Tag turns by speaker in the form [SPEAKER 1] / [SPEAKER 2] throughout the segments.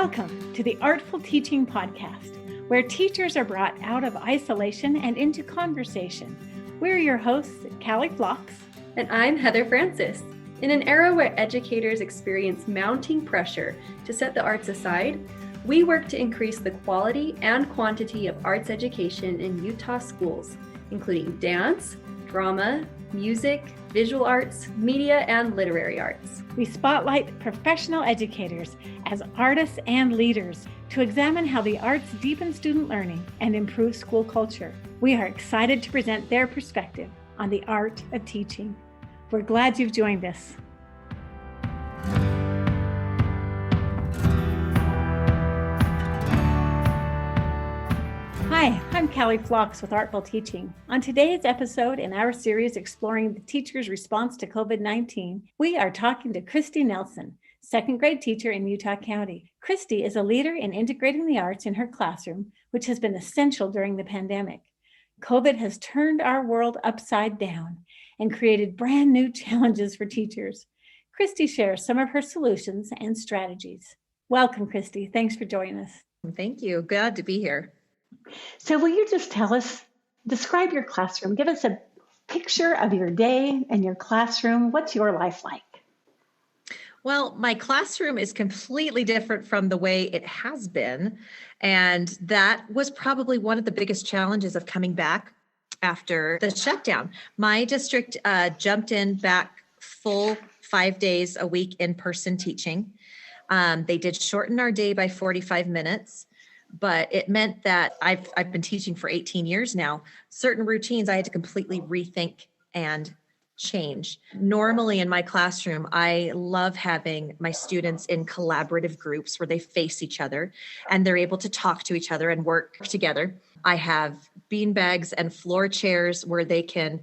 [SPEAKER 1] Welcome to the Artful Teaching Podcast, where teachers are brought out of isolation and into conversation. We're your hosts, Callie Phlox.
[SPEAKER 2] And I'm Heather Francis. In an era where educators experience mounting pressure to set the arts aside, we work to increase the quality and quantity of arts education in Utah schools, including dance, drama, music, visual arts, media, and literary arts.
[SPEAKER 1] We spotlight professional educators as artists and leaders to examine how the arts deepen student learning and improve school culture. We are excited to present their perspective on the art of teaching. We're glad you've joined us. Hi, I'm Callie Phlox with Artful Teaching. On today's episode in our series exploring the teacher's response to COVID-19, we are talking to Christy Nielsen, second grade teacher in Utah County. Christy is a leader in integrating the arts in her classroom, which has been essential during the pandemic. COVID has turned our world upside down and created brand new challenges for teachers. Christy shares some of her solutions and strategies. Welcome, Christy. Thanks for joining us.
[SPEAKER 3] Thank you. Glad to be here.
[SPEAKER 1] So will you just describe your classroom? Give us a picture of your day and your classroom. What's your life like?
[SPEAKER 3] Well, my classroom is completely different from the way it has been. And that was probably one of the biggest challenges of coming back after the shutdown. My district jumped in back full 5 days a week in-person teaching. They did shorten our day by 45 minutes. But it meant that I've been teaching for 18 years now. Certain routines I had to completely rethink and change. Normally in my classroom, I love having my students in collaborative groups where they face each other and they're able to talk to each other and work together. I have beanbags and floor chairs where they can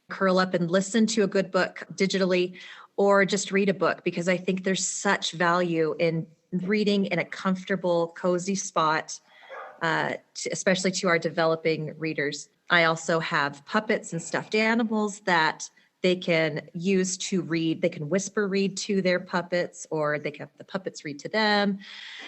[SPEAKER 3] curl up and listen to a good book digitally or just read a book, because I think there's such value in reading in a comfortable, cozy spot, especially to our developing readers. I also have puppets and stuffed animals that they can use to read. They can whisper read to their puppets, or they can have the puppets read to them.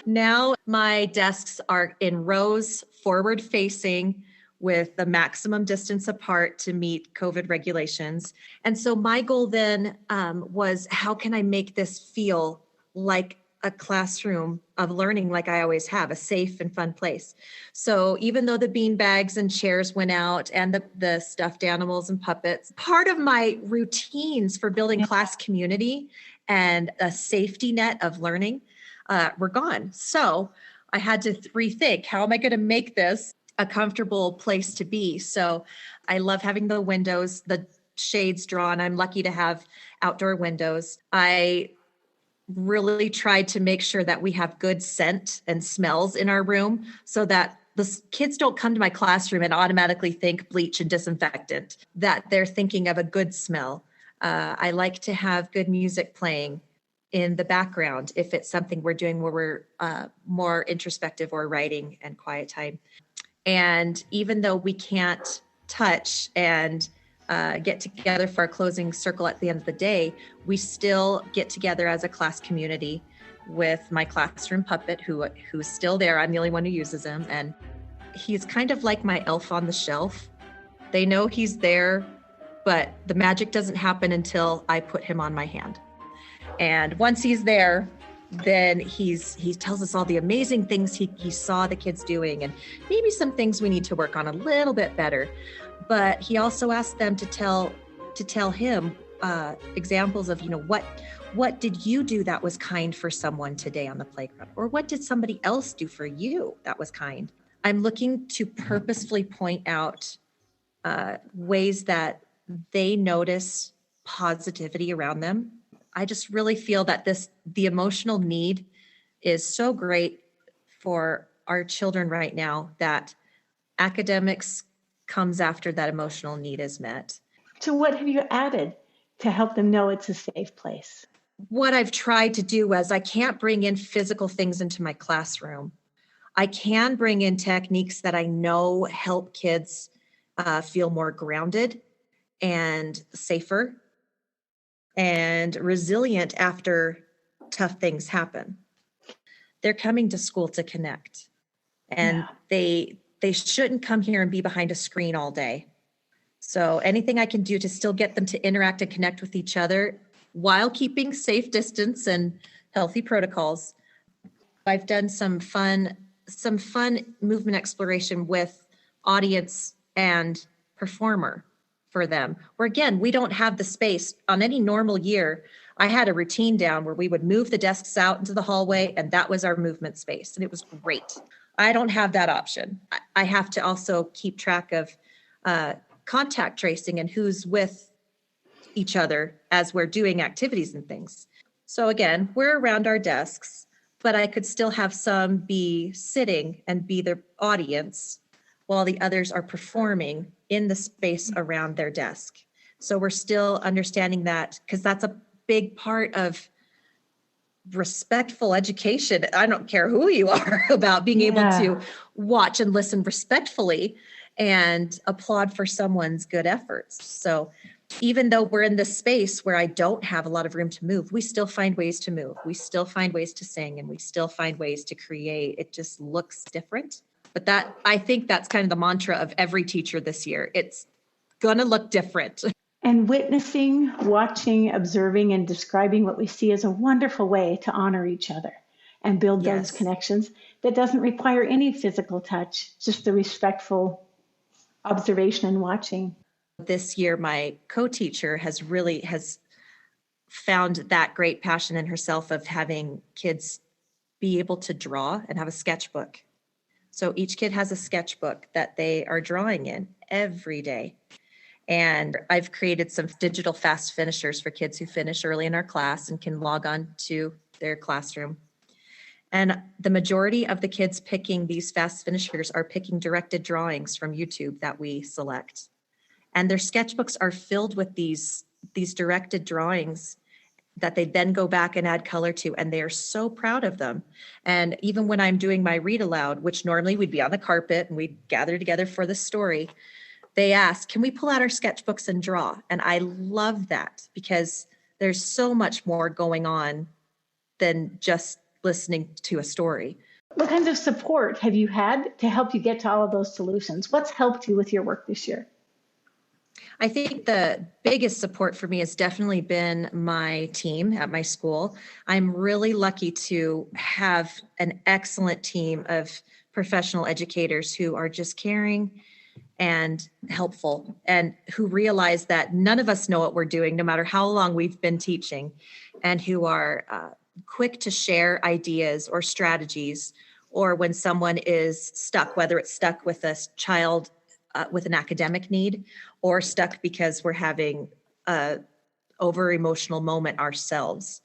[SPEAKER 3] Now my desks are in rows, forward facing, with the maximum distance apart to meet COVID regulations. And so my goal then was, how can I make this feel like a classroom of learning, like I always have, a safe and fun place? So even though the bean bags and chairs went out and the stuffed animals and puppets, part of my routines for building class community and a safety net of learning were gone. So I had to rethink, how am I going to make this a comfortable place to be? So I love having the windows, the shades drawn. I'm lucky to have outdoor windows. I really tried to make sure that we have good scent and smells in our room so that the kids don't come to my classroom and automatically think bleach and disinfectant, that they're thinking of a good smell. I like to have good music playing in the background if it's something we're doing where we're more introspective or writing and quiet time. And even though we can't touch and get together for our closing circle at the end of the day, we still get together as a class community with my classroom puppet who's still there. I'm the only one who uses him, and he's kind of like my elf on the shelf. They know he's there, but the magic doesn't happen until I put him on my hand. And once he's there, then he tells us all the amazing things he saw the kids doing, and maybe some things we need to work on a little bit better. But he also asked them to tell him examples of, what did you do that was kind for someone today on the playground? Or what did somebody else do for you that was kind? I'm looking to purposefully point out ways that they notice positivity around them. I just really feel that the emotional need is so great for our children right now that academics comes after that emotional need is met.
[SPEAKER 1] So what have you added to help them know it's a safe place?
[SPEAKER 3] What I've tried to do is, I can't bring in physical things into my classroom. I can bring in techniques that I know help kids feel more grounded and safer and resilient after tough things happen. they're coming to school to connect. And they shouldn't come here and be behind a screen all day. So anything I can do to still get them to interact and connect with each other while keeping safe distance and healthy protocols. I've done some fun movement exploration with audience and performer for them, where again, we don't have the space. On any normal year, I had a routine down where we would move the desks out into the hallway, and that was our movement space, and it was great. I don't have that option. I have to also keep track of contact tracing and who's with each other as we're doing activities and things. So again, we're around our desks, but I could still have some be sitting and be the audience while the others are performing in the space around their desk. So we're still understanding that, because that's a big part of respectful education. I don't care who you are, about being able to watch and listen respectfully and applaud for someone's good efforts. So even though we're in this space where I don't have a lot of room to move, we still find ways to move. We still find ways to sing, and we still find ways to create. It just looks different. But I think that's kind of the mantra of every teacher this year. It's going to look different.
[SPEAKER 1] And witnessing, watching, observing, and describing what we see is a wonderful way to honor each other and build those connections that doesn't require any physical touch, just the respectful observation and watching.
[SPEAKER 3] This year, my co-teacher has found that great passion in herself of having kids be able to draw and have a sketchbook. So each kid has a sketchbook that they are drawing in every day. And I've created some digital fast finishers for kids who finish early in our class and can log on to their classroom. And the majority of the kids picking these fast finishers are picking directed drawings from YouTube that we select. And their sketchbooks are filled with these directed drawings that they then go back and add color to, and they are so proud of them. And even when I'm doing my read aloud, which normally we'd be on the carpet and we'd gather together for the story, they ask, can we pull out our sketchbooks and draw? And I love that, because there's so much more going on than just listening to a story.
[SPEAKER 1] What kinds of support have you had to help you get to all of those solutions? What's helped you with your work this year?
[SPEAKER 3] I think the biggest support for me has definitely been my team at my school. I'm really lucky to have an excellent team of professional educators who are just caring and helpful, and who realize that none of us know what we're doing, no matter how long we've been teaching, and who are quick to share ideas or strategies, or when someone is stuck, whether it's stuck with a child with an academic need, or stuck because we're having a over emotional moment ourselves,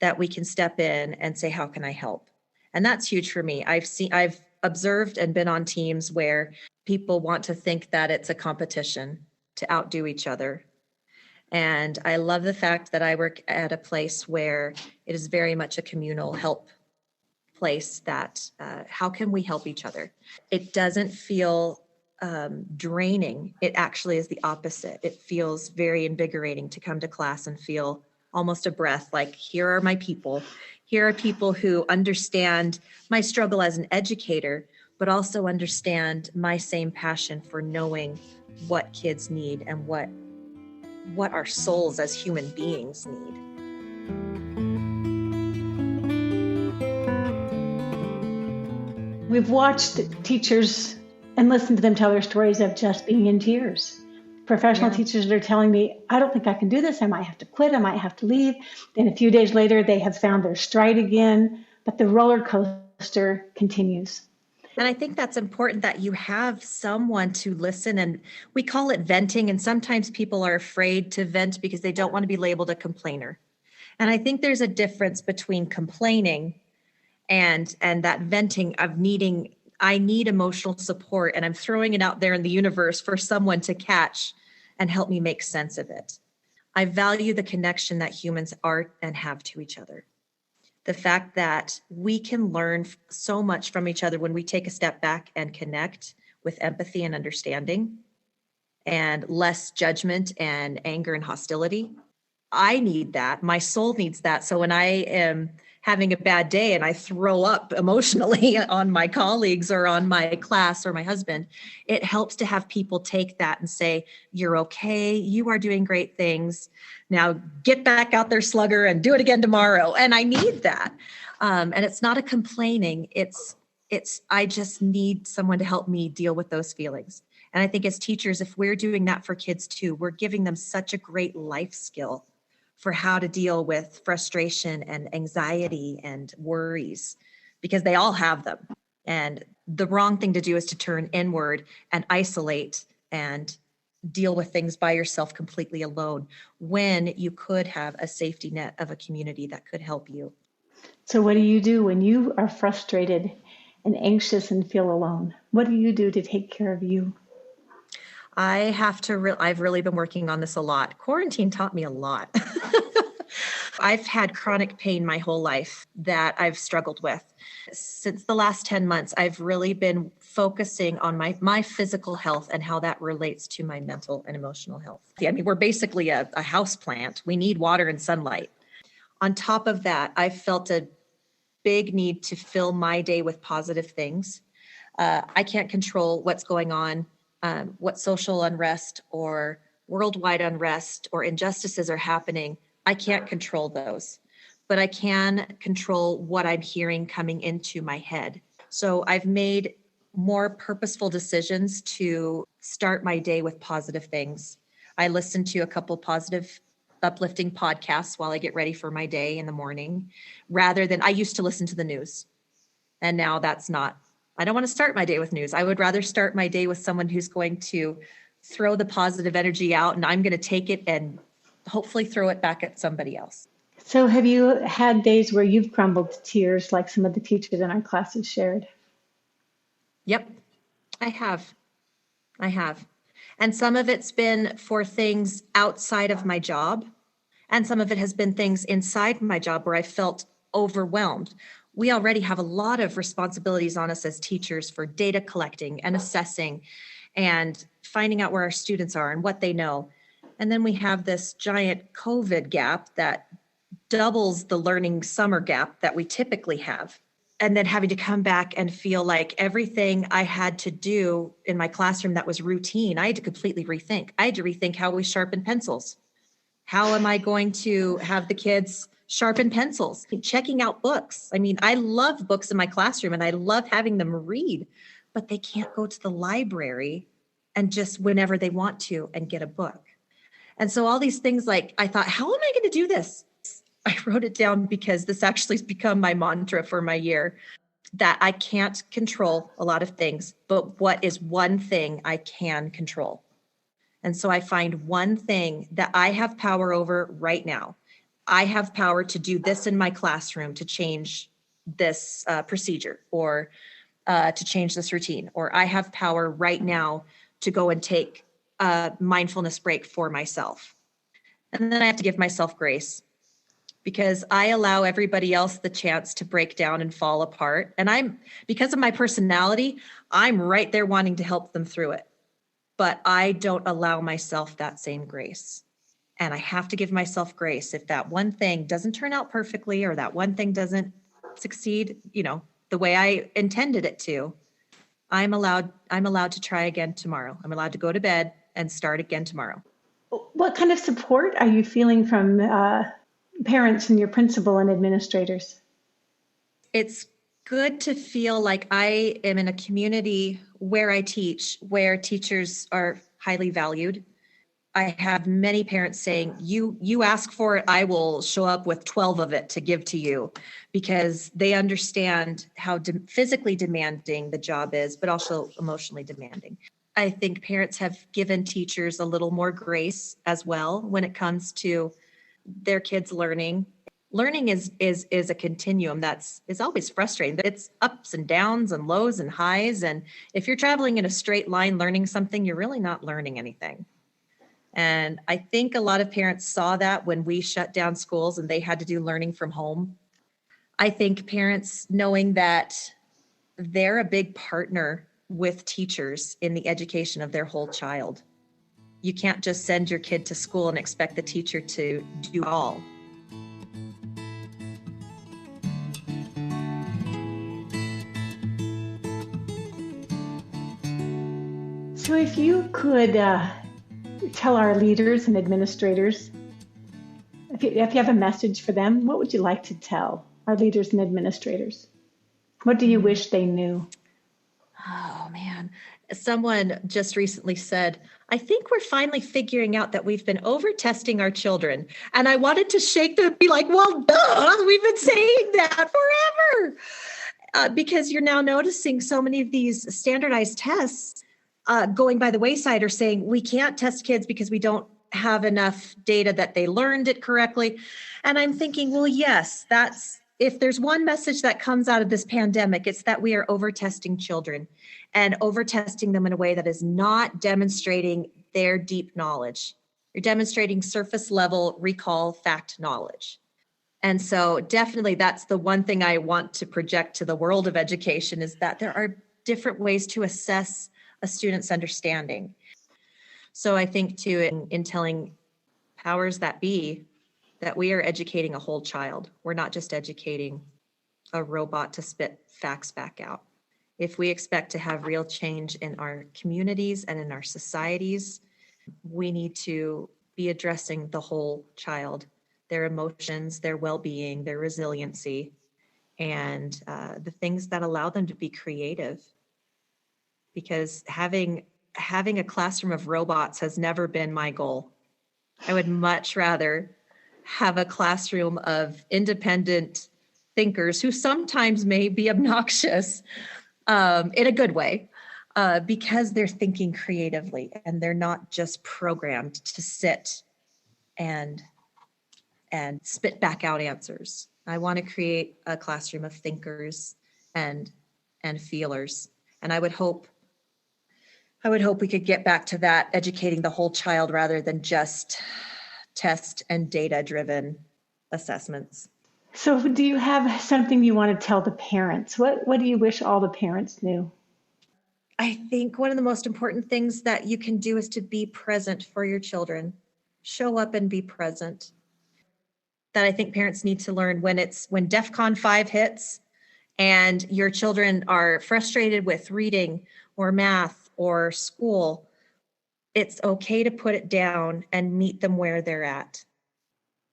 [SPEAKER 3] that we can step in and say, how can I help? And that's huge for me. I've observed and been on teams where people want to think that it's a competition to outdo each other. And I love the fact that I work at a place where it is very much a communal help place, that how can we help each other? It doesn't feel draining. It actually is the opposite. It feels very invigorating to come to class and feel almost a breath, like, here are my people. Here are people who understand my struggle as an educator, but also understand my same passion for knowing what kids need and what our souls as human beings need.
[SPEAKER 1] We've watched teachers and listened to them tell their stories of just being in tears. Professional teachers that are telling me, I don't think I can do this. I might have to quit. I might have to leave. Then a few days later, they have found their stride again, but the roller coaster continues.
[SPEAKER 3] And I think that's important, that you have someone to listen, and we call it venting. And sometimes people are afraid to vent because they don't want to be labeled a complainer. And I think there's a difference between complaining and that venting of I need emotional support, and I'm throwing it out there in the universe for someone to catch and help me make sense of it. I value the connection that humans are and have to each other. The fact that we can learn so much from each other when we take a step back and connect with empathy and understanding, and less judgment and anger and hostility. I need that. My soul needs that. So when I am having a bad day and I throw up emotionally on my colleagues or on my class or my husband, it helps to have people take that and say, you're okay. You are doing great things. Now get back out there, slugger, and do it again tomorrow. And I need that. And it's not a complaining. I just need someone to help me deal with those feelings. And I think as teachers, if we're doing that for kids too, we're giving them such a great life skill for how to deal with frustration and anxiety and worries, because they all have them. And the wrong thing to do is to turn inward and isolate and deal with things by yourself completely alone, when you could have a safety net of a community that could help you.
[SPEAKER 1] So what do you do when you are frustrated and anxious and feel alone? What do you do to take care of you?
[SPEAKER 3] I've really been working on this a lot. Quarantine taught me a lot. I've had chronic pain my whole life that I've struggled with. Since the last 10 months, I've really been focusing on my physical health and how that relates to my mental and emotional health. I mean, we're basically a house plant. We need water and sunlight. On top of that, I've felt a big need to fill my day with positive things. I can't control what's going on, what social unrest or worldwide unrest or injustices are happening. I can't control those, but I can control what I'm hearing coming into my head. So I've made more purposeful decisions to start my day with positive things. I listen to a couple positive, uplifting podcasts while I get ready for my day in the morning, rather than I used to listen to the news. And now I don't want to start my day with news. I would rather start my day with someone who's going to throw the positive energy out, and I'm going to take it and hopefully throw it back at somebody else.
[SPEAKER 1] So have you had days where you've crumbled to tears like some of the teachers in our classes shared?
[SPEAKER 3] Yep, I have. And some of it's been for things outside of my job. And some of it has been things inside my job where I felt overwhelmed. We already have a lot of responsibilities on us as teachers for data collecting and assessing and finding out where our students are and what they know. And then we have this giant COVID gap that doubles the learning summer gap that we typically have. And then having to come back and feel like everything I had to do in my classroom that was routine, I had to completely rethink. I had to rethink how we sharpen pencils. How am I going to have the kids sharpen pencils? Checking out books. I mean, I love books in my classroom and I love having them read, but they can't go to the library and just whenever they want to and get a book. And so all these things, like I thought, how am I going to do this? I wrote it down because this actually has become my mantra for my year, that I can't control a lot of things, but what is one thing I can control? And so I find one thing that I have power over right now. I have power to do this in my classroom to change this procedure or to change this routine, or I have power right now to go and take a mindfulness break for myself. And then I have to give myself grace, because I allow everybody else the chance to break down and fall apart. And because of my personality, I'm right there wanting to help them through it. But I don't allow myself that same grace. And I have to give myself grace if that one thing doesn't turn out perfectly, or that one thing doesn't succeed, the way I intended it to. I'm allowed to try again tomorrow. I'm allowed to go to bed and start again tomorrow.
[SPEAKER 1] What kind of support are you feeling from parents and your principal and administrators?
[SPEAKER 3] It's good to feel like I am in a community where I teach, where teachers are highly valued. I have many parents saying, you ask for it, I will show up with 12 of it to give to you, because they understand how physically demanding the job is, but also emotionally demanding. I think parents have given teachers a little more grace as well when it comes to their kids learning. Learning is a continuum is always frustrating. It's ups and downs and lows and highs. And if you're traveling in a straight line learning something, you're really not learning anything. And I think a lot of parents saw that when we shut down schools and they had to do learning from home. I think parents knowing that they're a big partner with teachers in the education of their whole child. You can't just send your kid to school and expect the teacher to do all.
[SPEAKER 1] So if you could tell our leaders and administrators, if you have a message for them, what would you like to tell our leaders and administrators? What do you wish they knew?
[SPEAKER 3] Oh, man. Someone just recently said, I think we're finally figuring out that we've been over testing our children. And I wanted to shake them and be like, well, duh, we've been saying that forever. Because you're now noticing so many of these standardized tests going by the wayside, or saying we can't test kids because we don't have enough data that they learned it correctly. And I'm thinking, well, yes, if there's one message that comes out of this pandemic, it's that we are over-testing children and over-testing them in a way that is not demonstrating their deep knowledge. You're demonstrating surface level recall fact knowledge. And so definitely that's the one thing I want to project to the world of education, is that there are different ways to assess a student's understanding. So I think too, in telling powers that be, that we are educating a whole child. We're not just educating a robot to spit facts back out. If we expect to have real change in our communities and in our societies, we need to be addressing the whole child, their emotions, their well-being, their resiliency, and the things that allow them to be creative. Because having a classroom of robots has never been my goal. I would much rather have a classroom of independent thinkers who sometimes may be obnoxious in a good way, because they're thinking creatively and they're not just programmed to sit and spit back out answers. I want to create a classroom of thinkers and feelers. And I would hope we could get back to that, educating the whole child rather than just test and data-driven assessments.
[SPEAKER 1] So do you have something you want to tell the parents? What do you wish all the parents knew?
[SPEAKER 3] I think one of the most important things that you can do is to be present for your children. Show up and be present. That I think parents need to learn when DEFCON 5 hits and your children are frustrated with reading or math or school, it's okay to put it down and meet them where they're at,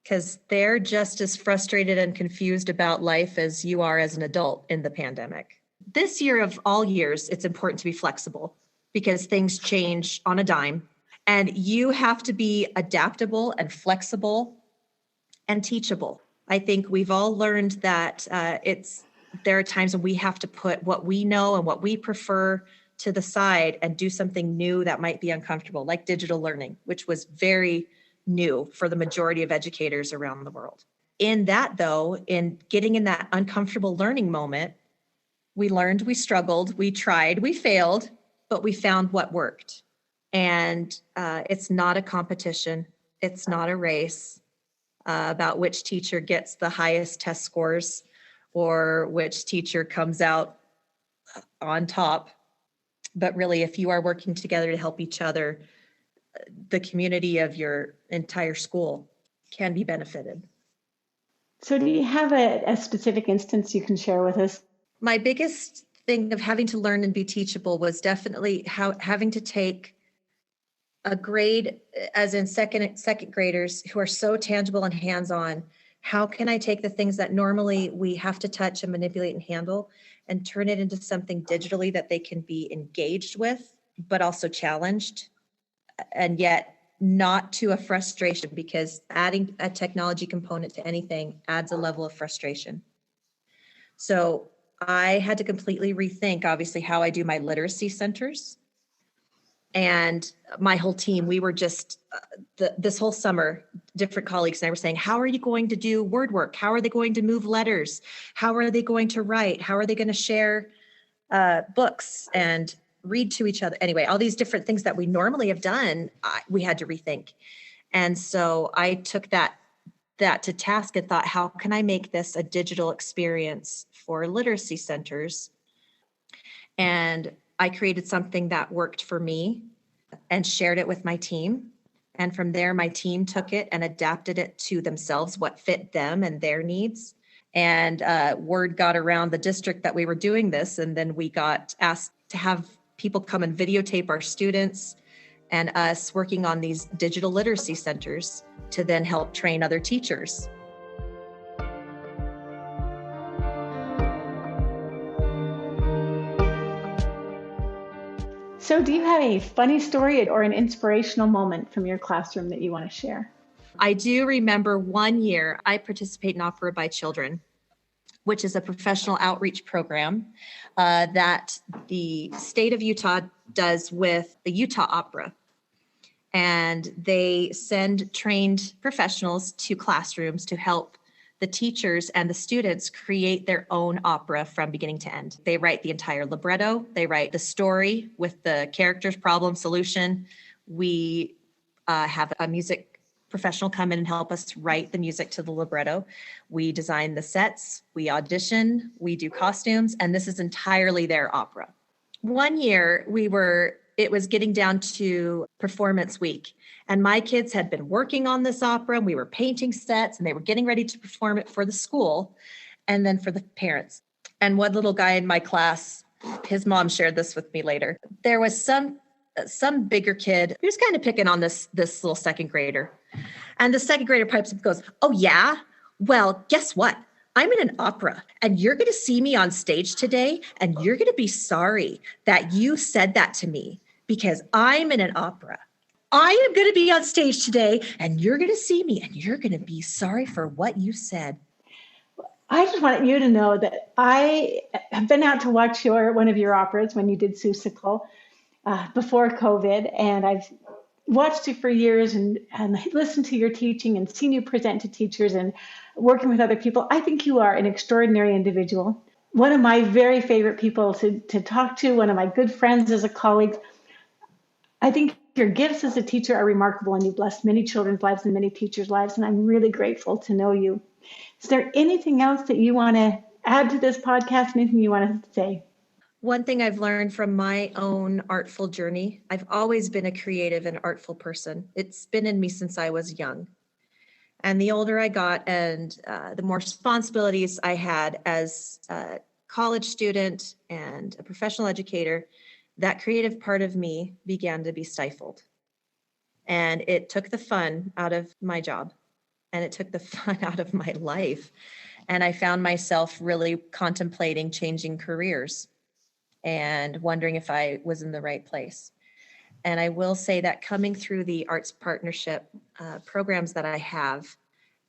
[SPEAKER 3] because they're just as frustrated and confused about life as you are as an adult in the pandemic. This year of all years, it's important to be flexible because things change on a dime, and you have to be adaptable and flexible and teachable. I think we've all learned that there are times when we have to put what we know and what we prefer to the side and do something new that might be uncomfortable, like digital learning, which was very new for the majority of educators around the world. In that, though, in getting in that uncomfortable learning moment, we learned, we struggled, we tried, we failed, but we found what worked. And it's not a competition. It's not a race about which teacher gets the highest test scores or which teacher comes out on top. But really, if you are working together to help each other, the community of your entire school can be benefited.
[SPEAKER 1] So do you have a specific instance you can share with us?
[SPEAKER 3] My biggest thing of having to learn and be teachable was definitely having to take a grade, as in second graders who are so tangible and hands-on. How can I take the things that normally we have to touch and manipulate and handle and turn it into something digitally that they can be engaged with, but also challenged, and yet not to a frustration, because adding a technology component to anything adds a level of frustration. So I had to completely rethink, obviously, how I do my literacy centers. And my whole team, we were just, this whole summer, different colleagues and I were saying, how are you going to do word work? How are they going to move letters? How are they going to write? How are they going to share books and read to each other? Anyway, all these different things that we normally have done, we had to rethink. And so I took that to task and thought, how can I make this a digital experience for literacy centers? And I created something that worked for me and shared it with my team. And from there, my team took it and adapted it to themselves, what fit them and their needs. And word got around the district that we were doing this. And then we got asked to have people come and videotape our students and us working on these digital literacy centers to then help train other teachers.
[SPEAKER 1] So do you have a funny story or an inspirational moment from your classroom that you want to share?
[SPEAKER 3] I do remember one year I participate in Opera by Children, which is a professional outreach program that the state of Utah does with the Utah Opera. And they send trained professionals to classrooms to help the teachers and the students create their own opera from beginning to end. They write the entire libretto. They write the story with the characters, problem, solution. We have a music professional come in and help us write the music to the libretto. We design the sets, we audition, we do costumes, and this is entirely their opera. One year it was getting down to performance week, and my kids had been working on this opera, and we were painting sets, and they were getting ready to perform it for the school and then for the parents. And one little guy in my class, his mom shared this with me later. There was some bigger kid who was kind of picking on this little second grader. And the second grader pipes up and goes, "Oh yeah? Well, guess what? I'm in an opera, and you're going to see me on stage today, and you're going to be sorry that you said that to me because I'm in an opera. I am going to be on stage today, and you're going to see me, and you're going to be sorry for what you said."
[SPEAKER 1] I just wanted you to know that I have been out to watch one of your operas when you did Seussical before COVID, and I've watched you for years and listened to your teaching and seen you present to teachers and working with other people. I think you are an extraordinary individual. One of my very favorite people to talk to, one of my good friends as a colleague. I think your gifts as a teacher are remarkable, and you've blessed many children's lives and many teachers' lives, and I'm really grateful to know you. Is there anything else that you want to add to this podcast, anything you want to say?
[SPEAKER 3] One thing I've learned from my own artful journey, I've always been a creative and artful person. It's been in me since I was young. And the older I got and the more responsibilities I had as a college student and a professional educator, that creative part of me began to be stifled. And it took the fun out of my job, and it took the fun out of my life. And I found myself really contemplating changing careers and wondering if I was in the right place. And I will say that coming through the arts partnership programs that I have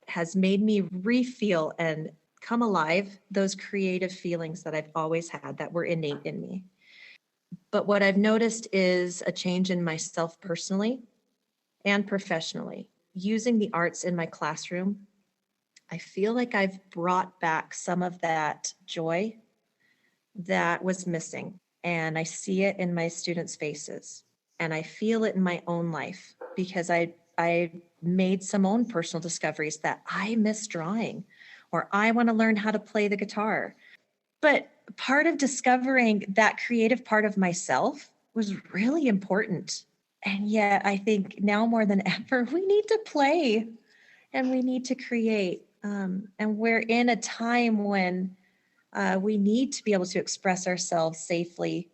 [SPEAKER 3] has made me re-feel and come alive those creative feelings that I've always had that were innate in me. But what I've noticed is a change in myself personally and professionally. Using the arts in my classroom, I feel like I've brought back some of that joy that was missing. And I see it in my students' faces, and I feel it in my own life because I made some own personal discoveries that I miss drawing, or I want to learn how to play the guitar. But part of discovering that creative part of myself was really important. And yet I think now more than ever, we need to play and we need to create. And we're in a time when we need to be able to express ourselves safely.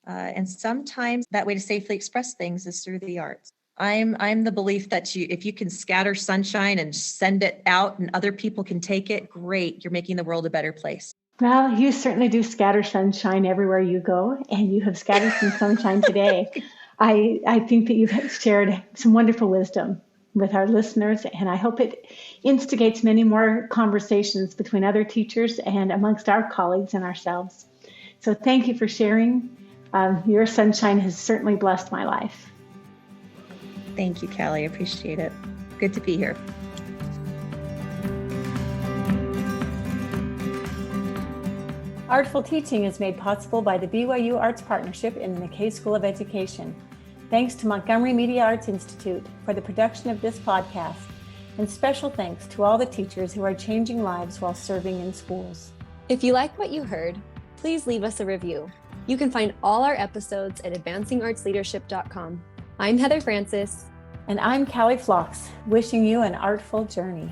[SPEAKER 3] And sometimes that way to safely express things is through the arts. I'm the belief that if you can scatter sunshine and send it out and other people can take it, great. You're making the world a better place.
[SPEAKER 1] Well, you certainly do scatter sunshine everywhere you go, and you have scattered some sunshine today. I think that you've shared some wonderful wisdom with our listeners, and I hope it instigates many more conversations between other teachers and amongst our colleagues and ourselves. So thank you for sharing. Your sunshine has certainly blessed my life.
[SPEAKER 3] Thank you, Callie. I appreciate it. Good to be here.
[SPEAKER 1] Artful Teaching is made possible by the BYU Arts Partnership in the McKay School of Education. Thanks to Montgomery Media Arts Institute for the production of this podcast, and special thanks to all the teachers who are changing lives while serving in schools.
[SPEAKER 4] If you like what you heard, please leave us a review. You can find all our episodes at advancingartsleadership.com. I'm Heather Francis.
[SPEAKER 1] And I'm Callie Phlox, wishing you an artful journey.